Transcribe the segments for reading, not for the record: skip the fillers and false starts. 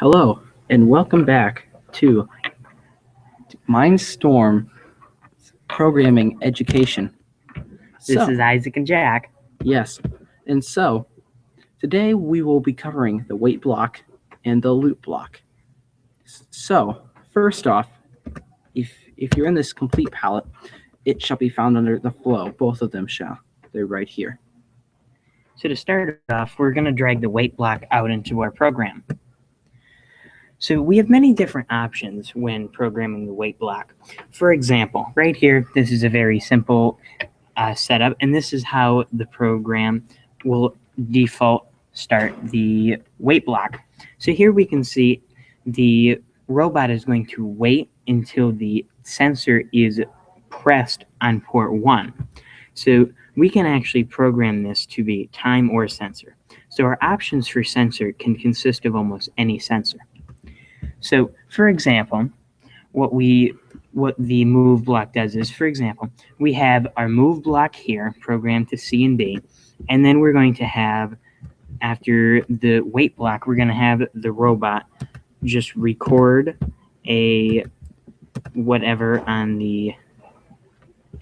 Hello, and welcome back to Mindstorm Programming Education. This is Isaac and Jack. Yes, and so today we will be covering the wait block and the loop block. So, first off, if you're in this complete palette, it shall be found under the flow. Both of them shall. They're right here. So to start off, we're going to drag the wait block out into our program. So we have many different options when programming the wait block. For example, right here, this is a very simple setup, and this is how the program will default start the wait block. So here we can see the robot is going to wait until the sensor is pressed on port 1. So we can actually program this to be time or sensor. So our options for sensor can consist of almost any sensor. So for example, what the move block does is, for example, we have our move block here programmed to C and D, and then we're going to have, after the wait block, we're going to have the robot just record a whatever on the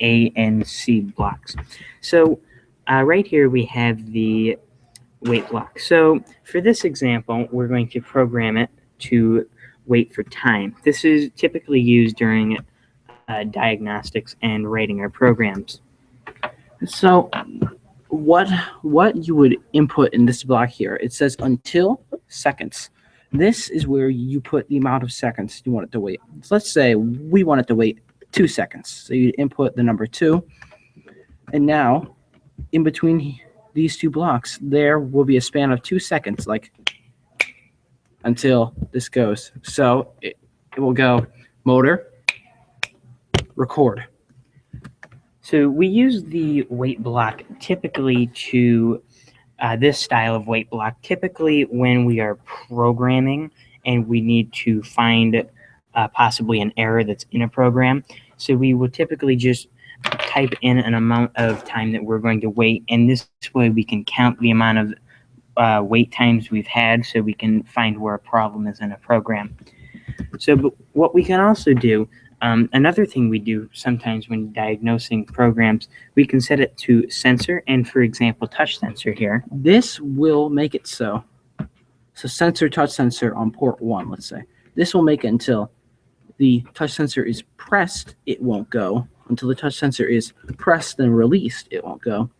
A and C blocks. So right here we have the wait block. So for this example, we're going to program it to wait for time. This is typically used during diagnostics and writing our programs. So, what you would input in this block here? It says until seconds. This is where you put the amount of seconds you want it to wait. So let's say we want it to wait 2 seconds. So you input the number 2, and now in between these two blocks, there will be a span of 2 seconds, like until this goes. So it will go motor, record. So we use the wait block typically to this style of wait block typically when we are programming and we need to find possibly an error that's in a program. So we will typically just type in an amount of time that we're going to wait, and this way we can count the amount of wait times we've had, so we can find where a problem is in a program. So but what we can also do, another thing we do sometimes when diagnosing programs, we can set it to sensor, and for example, touch sensor here. This will make it so sensor, touch sensor on port 1, let's say. This will make it until the touch sensor is pressed, it won't go. Until the touch sensor is pressed and released, it won't go.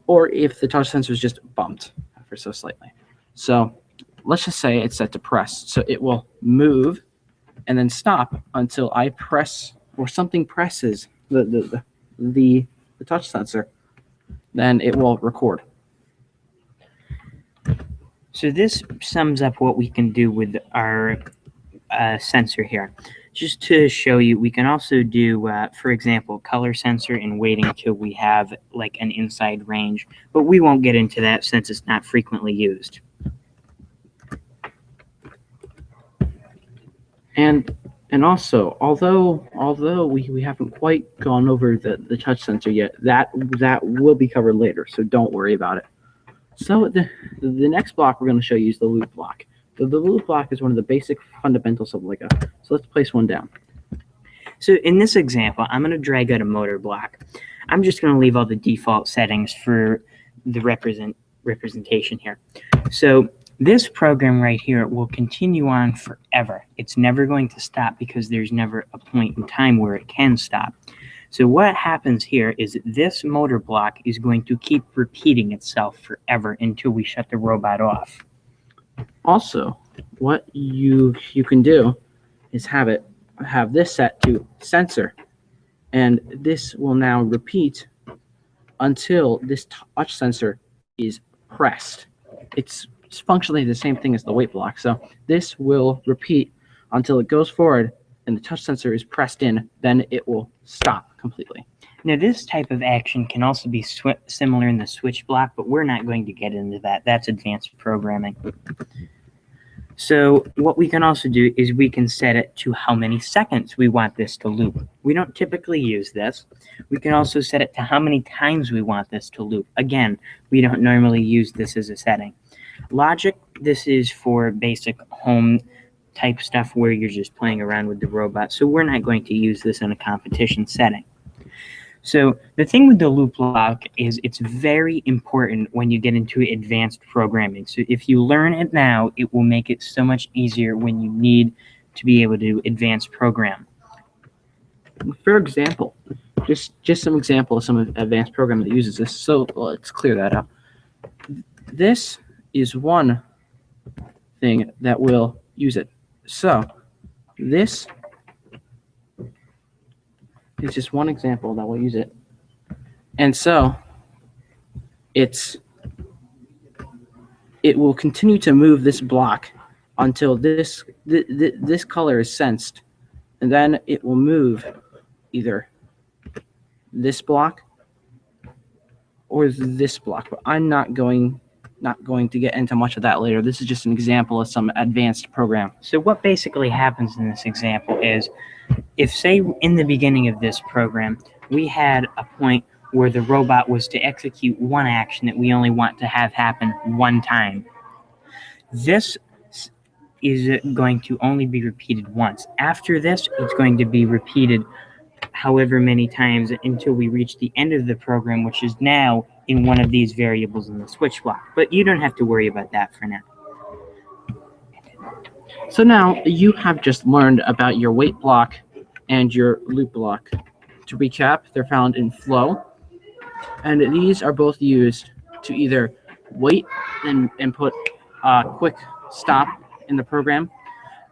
Or if the touch sensor is just bumped ever so slightly. So let's just say it's set to press. So it will move and then stop until I press or something presses the touch sensor. Then it will record. So this sums up what we can do with our sensor here. Just to show you, we can also do, for example, color sensor and waiting until we have like an inside range, but we won't get into that since it's not frequently used. And also, although we haven't quite gone over the touch sensor yet, that will be covered later, so don't worry about it. So the next block we're going to show you is the loop block. So the loop block is one of the basic fundamentals of Lego. So let's place one down. So in this example, I'm going to drag out a motor block. I'm just going to leave all the default settings for the representation here. So this program right here will continue on forever. It's never going to stop because there's never a point in time where it can stop. So what happens here is this motor block is going to keep repeating itself forever until we shut the robot off. Also, what you can do is have this set to sensor, and this will now repeat until this touch sensor is pressed. It's functionally the same thing as the wait block. So this will repeat until it goes forward and the touch sensor is pressed in, then it will stop completely. Now this type of action can also be similar in the switch block, but we're not going to get into that. That's advanced programming. So what we can also do is we can set it to how many seconds we want this to loop. We don't typically use this. We can also set it to how many times we want this to loop. Again, we don't normally use this as a setting. Logic, this is for basic home type stuff where you're just playing around with the robot. So we're not going to use this in a competition setting. So the thing with the loop block is it's very important when you get into advanced programming. So if you learn it now, it will make it so much easier when you need to be able to advanced program. For example, just some example of some advanced program that uses this. So let's clear that out. This is one thing that will use it. So this is just one example that will use it. And so it will continue to move this block until this color is sensed, and then it will move either this block or this block. But I'm not going to get into much of that later. This is just an example of some advanced program. So what basically happens in this example is, if say in the beginning of this program, we had a point where the robot was to execute one action that we only want to have happen one time. This is going to only be repeated once. After this, it's going to be repeated however many times until we reach the end of the program, which is now in one of these variables in the switch block. But you don't have to worry about that for now. So now you have just learned about your wait block and your loop block. To recap, they're found in flow, and these are both used to either wait and put a quick stop in the program,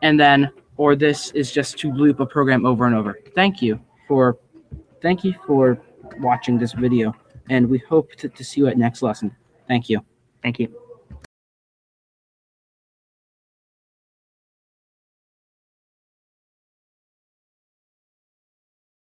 and then, or this is just to loop a program over and over. Thank you for watching this video, and we hope to see you at next lesson. Thank you. Thank you.